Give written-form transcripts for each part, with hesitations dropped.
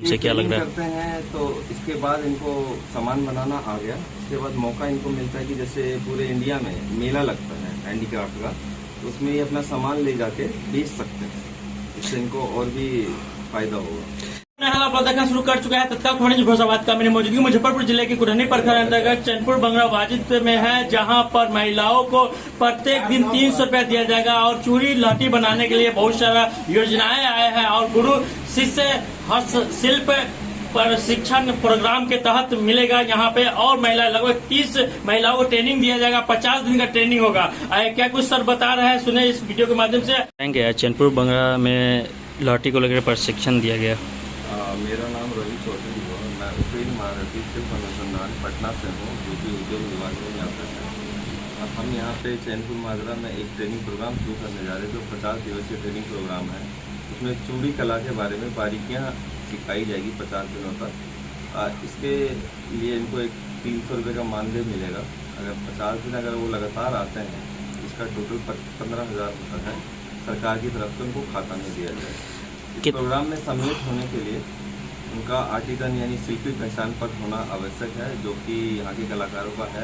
से क्या लग रहा है? करते हैं तो इसके बाद इनको सामान बनाना आ गया। इसके बाद मौका इनको मिलता है कि जैसे पूरे इंडिया में मेला लगता है हैंडीक्राफ्ट का, तो उसमें ये अपना सामान ले जाके बेच सकते हैं। इससे इनको और भी फायदा होगा। आप देखना शुरू कर चुका है तत्काल खबर घोषाबाद का। मेरी मौजूदगी मुजफ्फरपुर जिले के कुरहनी प्रखंड अंतर्गत चैनपुर बंगरा वाजिद में है, जहां पर महिलाओं को प्रत्येक दिन 300 रुपया दिया जाएगा और चूड़ी लहठी बनाने के लिए बहुत सारा योजनाएं आए हैं और गुरु शिष्य हस्तशिल्प प्रशिक्षण प्रोग्राम के तहत मिलेगा यहाँ पे। और महिला लगभग 30 महिलाओं को ट्रेनिंग दिया जाएगा, 50 दिन का ट्रेनिंग होगा। क्या कुछ सर बता रहे हैं, सुने इस वीडियो के माध्यम से। चैनपुर बंगरा में लहठी को लेकर प्रशिक्षण दिया गया। मेरा नाम रवि चौधरी है। मैं उत्तरी महारथी शिल्प अनुसंधान पटना से हूँ, जो कि उद्योग विभाग में यहाँ पर है। अब हम यहाँ पे चैनपुर माजरा में एक ट्रेनिंग प्रोग्राम शुरू करने जा रहे हैं, जो 50 दिवसीय ट्रेनिंग प्रोग्राम है। उसमें चूड़ी कला के बारे में बारीकियाँ सिखाई जाएगी 50 दिनों तक। इसके लिए इनको एक 300 रुपये का मानदेय मिलेगा। अगर 50 दिन अगर वो लगातार आते हैं, इसका टोटल 15,000 होता है। सरकार की तरफ से उनको खाता में दिया जाएगा। इस प्रोग्राम में सम्मिलित होने के लिए उनका आर्टिजन यानी शिल्पी पहचान पत्र होना आवश्यक है, जो कि यहाँ के कलाकारों का है।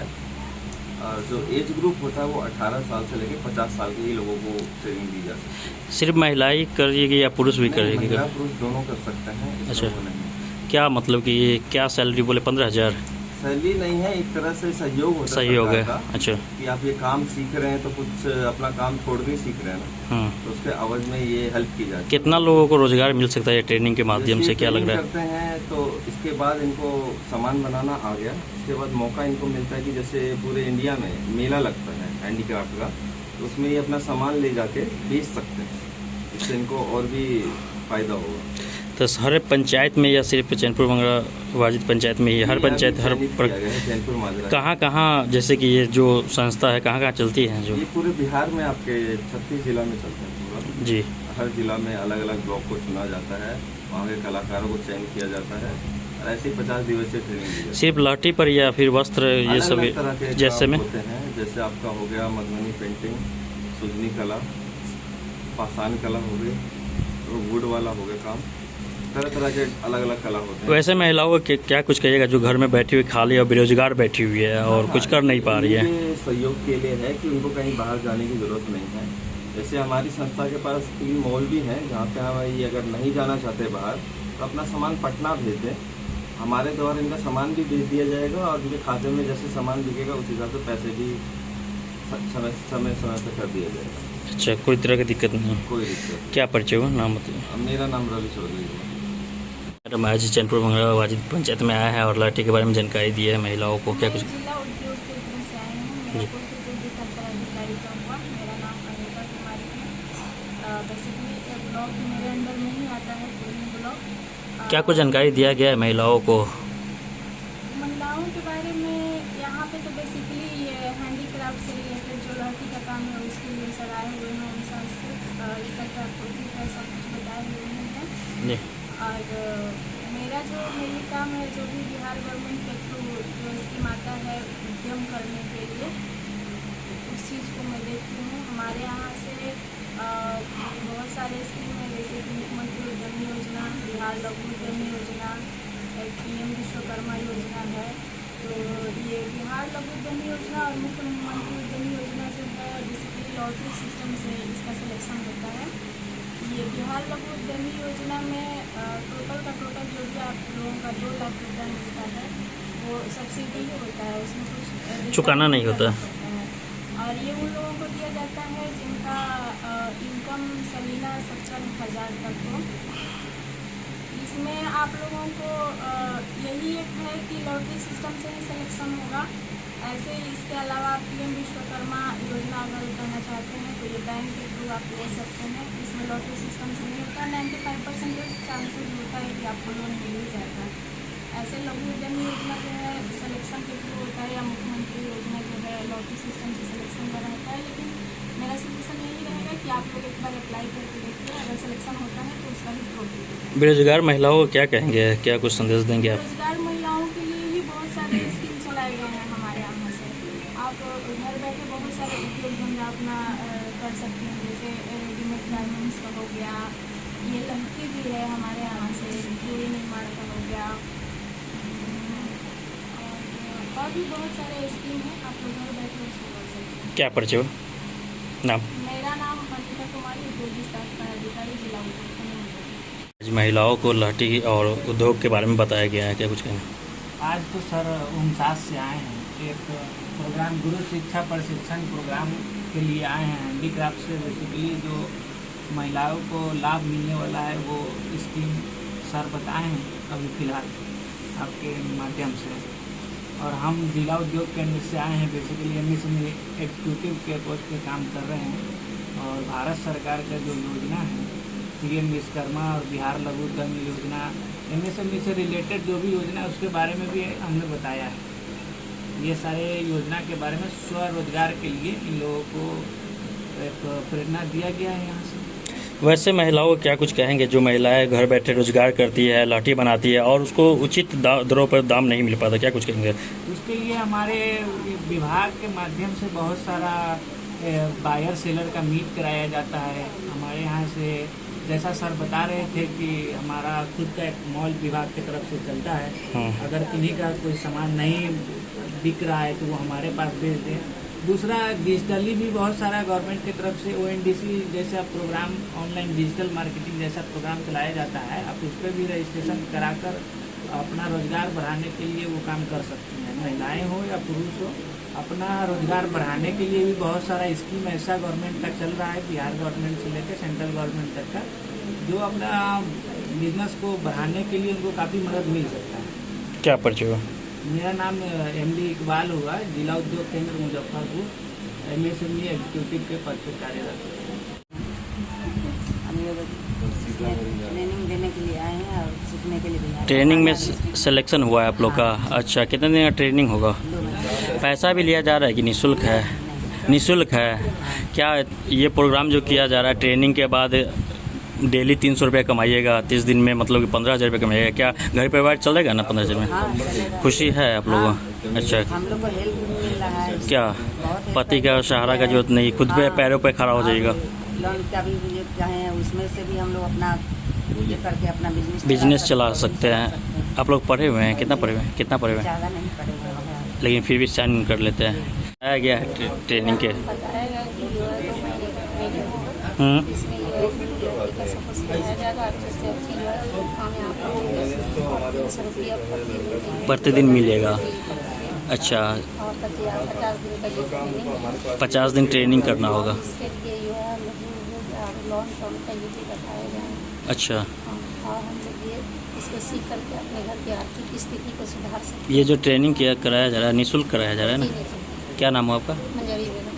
और जो एज ग्रुप होता है वो 18 साल से लेकर 50 साल के ही लोगों को ट्रेनिंग दी जा सकती है। सिर्फ महिलाएं करेगी या पुरुष भी करेगी? महिला पुरुष दोनों कर सकते हैं। अच्छा, क्या मतलब कि ये क्या सैलरी बोले? 15,000 सैलरी नहीं है, एक तरह से सहयोग होता है। सहयोग है। अच्छा, कि आप ये काम सीख रहे हैं तो कुछ अपना काम छोड़ के सीख रहे हैं ना, तो उसके अवध में ये हेल्प की जाती है। कितना लोगों को रोजगार मिल सकता है ट्रेनिंग के माध्यम से, क्या लग रहा है? करते हैं तो इसके बाद इनको सामान बनाना आ गया। इसके बाद मौका इनको मिलता है कि जैसे पूरे इंडिया में मेला लगता है हैंडीक्राफ्ट का, तो उसमें ये अपना सामान ले जाके बेच सकते हैं। इससे इनको और भी फायदा होगा। तो हर पंचायत में या सिर्फ चैनपुर बंगरा वाजिद पंचायत में ही? हर पंचायत कहाँ कहाँ, जैसे कि ये जो संस्था है कहाँ कहाँ चलती है? जो ये पूरे बिहार में आपके 36 जिला में चलता है पूरा जी। हर जिला में अलग अलग ब्लॉक को चुना जाता है, वहाँ के कलाकारों को चयन किया जाता है और ऐसे 50 दिवसीय ट्रेनिंग दी जाती है। सिर्फ लहठी पर या फिर वस्त्र ये सब तरह के जैसे में होते हैं? जैसे आपका हो गया मधुबनी पेंटिंग, सुजनी कला, पाषाण कला हो गई, वुड वाला हो गया काम, तरह तरह के अलग अलग कला होते हैं। वैसे महिलाओं को क्या कुछ कहिएगा जो घर में बैठी हुई खाली और बेरोजगार बैठी हुई है और कुछ कर नहीं पा रही है? सहयोग के लिए है कि उनको कहीं बाहर जाने की जरूरत नहीं है। जैसे हमारी संस्था के पास 3 मॉल भी हैं, जहाँ पे हम ये अगर नहीं जाना चाहते बाहर तो अपना सामान पटना भेज दें, हमारे द्वारा इनका सामान भी भेज दिया जाएगा और इनके खाते में जैसे सामान बिकेगा उस हिसाब से पैसे भी समय से कर दिया जाएगा। अच्छा, कोई तरह की दिक्कत नहीं? कोई दिक्कत। क्या परिचय हुआ, नाम बताइए। मेरा नाम रवि चौधरी है। मैडम आज चैनपुर बंगरा वाजिद पंचायत में आया है और लहठी के बारे में जानकारी दी है महिलाओं को। क्या कुछ? जिला उद्योग केंद्र से आए हैं। मेरा अधिकारी का हुआ, मेरा नाम अनिता कुमारी है। बेसिकली ब्लॉग मेरे अंडर में ही आता है, पूर्ण ब्लॉग। क्या कुछ जानकारी दिया गया है महिलाओं को? महिलाओं के बारे में यहाँ पे तो बेसिकली ये हैंडीक्राफ्ट से रिलेटेड जो लहठी का काम है उसके लिए सर आए हुए हैं। उनका इसका सब कुछ बताए हुए हैं। और मेरी काम है जो भी बिहार गवर्नमेंट के थ्रू जो स्कीम आता है उद्यम करने के लिए, उस चीज़ को मैं देखती हूँ। हमारे यहाँ से बहुत सारे स्कीम है, जैसे कि मुख्यमंत्री उद्यमी योजना, बिहार लघु उद्यमी योजना, PM विश्वकर्मा योजना है। तो ये बिहार लघु उद्यमी योजना और मुख्यमंत्री उद्यमी योजना जो है बेसिकली लॉटरी सिस्टम से इसका सिलेक्शन होता है। ये बिहार लघु उद्यमी योजना में टोटल जो भी आप लोगों का 2 लाख रुपया मिलता है वो सब्सिडी ही होता है, उसमें कुछ चुकाना नहीं होता है। और ये उन लोगों को दिया जाता है जिनका इनकम सालाना 70,000 तक हो। इसमें आप लोगों को यही एक है कि लॉटरी सिस्टम से ही सिलेक्शन होगा। ऐसे इसके अलावा PM विश्वकर्मा योजना अगर करना चाहते हैं तो ये बैंक के थ्रू आप ले सकते हैं। इसमें लॉटरी सिस्टम से नहीं होता, 95% चांसेस होता है कि आपको लोन मिल ही जाएगा। ऐसे लघु उद्यमी योजना जो है सिलेक्शन के थ्रू होता है, या मुख्यमंत्री योजना जो है लॉटरी सिस्टम से सिलेक्शन का रहता है। लेकिन मेरा सजेशन यही रहेगा कि आप लोग एक बार अप्लाई करके देखिए, अगर सिलेक्शन होता है तो उसका ही प्रोसेस। बेरोजगार महिलाओं को क्या कहेंगे, क्या कुछ संदेश देंगे आप? बेरोजगार महिलाओं के लिए ही बहुत सारे स्कीम चलाए गए हैं हमारे यहाँ से। आप घर बैठे बहुत सारे उद्योग धंधा अपना कर सकते हैं, जैसे रेडीमेड गारमेंट्स का हो गया, ये लहठी भी है हमारे यहाँ से, चूड़ी निर्माण और भी बहुत सारे स्कीम हैं, आप लोग घर बैठे उसको कर सकते हैं। क्या परिचय हो? नाम? मेरा नाम अंकिता कुमारी, उद्योग विस्तार पदाधिकारी, जिला उद्योग केंद्र। आज महिलाओं को लाठी और उद्योग के बारे में बताया गया है, क्या कुछ कहेंगे? आज तो सर उनसास से आए हैं, एक प्रोग्राम गुरु शिक्षा प्रशिक्षण प्रोग्राम के लिए आए हैं। हैंडीक्राफ्ट से बेसिकली जो महिलाओं को लाभ मिलने वाला है वो स्कीम सर बताए हैं अभी फ़िलहाल आपके माध्यम से। और हम जिला उद्योग केंद्र से आए हैं, बेसिकली एमएसएमई एग्जीक्यूटिव के पोस्ट पे काम कर रहे हैं। और भारत सरकार का जो योजना है पीएम विश्वकर्मा और बिहार लघु उद्यम योजना, एमएसएमई से रिलेटेड जो भी योजना है उसके बारे में भी हमने बताया है। ये सारे योजना के बारे में स्वरोजगार के लिए इन लोगों को एक प्रेरणा दिया गया है यहाँ से। वैसे महिलाओं को क्या कुछ कहेंगे जो महिलाएं घर बैठे रोजगार करती है, लाठी बनाती है और उसको उचित दरों पर दाम नहीं मिल पाता, क्या कुछ कहेंगे? उसके लिए हमारे विभाग के माध्यम से बहुत सारा बायर सेलर का मीट कराया जाता है। हमारे यहाँ से जैसा सर बता रहे थे कि हमारा खुद का एक मॉल विभाग की तरफ से चलता है, अगर किन्हीं का कोई सामान नहीं बिक रहा है तो वो हमारे पास भेज दें। दूसरा, डिजिटली भी बहुत सारा गवर्नमेंट की तरफ से ONDC जैसा प्रोग्राम, ऑनलाइन डिजिटल मार्केटिंग जैसा प्रोग्राम चलाया जाता है। आप उस पर भी रजिस्ट्रेशन कराकर अपना रोजगार बढ़ाने के लिए वो काम कर सकते हैं। महिलाएं हो या पुरुष हो, अपना रोजगार बढ़ाने के लिए भी बहुत सारा स्कीम ऐसा गवर्नमेंट का चल रहा है, बिहार गवर्नमेंट से लेकर सेंट्रल गवर्नमेंट तक का, जो अपना बिजनेस को बढ़ाने के लिए उनको काफ़ी मदद मिल सकता है। क्या परिचय हो? मेरा नाम MD इकबाल हुआ, जिला उद्योग केंद्र मुजफ्फरपुर, MSME एग्जीक्यूटिव के पद पर कार्यरत हूँ। हम लोग ट्रेनिंग देने के लिए आए हैं और सीखने के लिए भी आए हैं। ट्रेनिंग में सिलेक्शन हुआ है आप लोग का? अच्छा, कितने दिन का ट्रेनिंग होगा? 2 महीने। पैसा भी लिया जा रहा है कि निःशुल्क है? निःशुल्क है। क्या ये प्रोग्राम जो किया जा रहा है, ट्रेनिंग के बाद डेली 300 रुपये कमाइएगा, 30 दिन में मतलब कि 15,000 रुपये कमाइएगा, क्या घर परिवार चलेगा ना 15,000 में? हाँ, चलेगा। खुशी है आप लोगों को? अच्छा, हम लोग को हेल्प भी मिल रहा है। क्या बहुत help पति का सहारा का जरूरत नहीं, खुद पे पैरों पे खड़ा हो जाएगा? लोन का भी जो चाहे उसमें से भी हम लोग अपना ये करके अपना बिजनेस चला सकते हैं। आप लोग पढ़े हुए हैं? कितना पढ़े हुए हैं? कितना पढ़े हुए हैं? ज़्यादा नहीं पड़े हुए हैं। लेकिन फिर भी साइन कर लेते हैं। आया गया है ट्रेनिंग के। बताएगा कि जो है तो मैंने ट्रेनिंग होगा, हम्म। इसमें ये का सबको सिखाया जाएगा। अच्छे से अच्छी जो है काम यहाँ पर 300 रुपया प्रतिदिन मिलेगा? अच्छा, और 50 दिन का ये ट्रेनिंग है। 50 दिन ट्रेनिंग करना होगा? इसके लिए जो है लोन का ये भी बताया जाएगा। अच्छा, और हम लोग ये इसको सीख करके अपने घर की आर्थिक स्थिति को सुधार सकते ये जो ट्रेनिंग किया कराया जा रहा है, निःशुल्क कराया जा रहा है ना? हैं। क्या नाम हो आपका? मंजरी बेगम।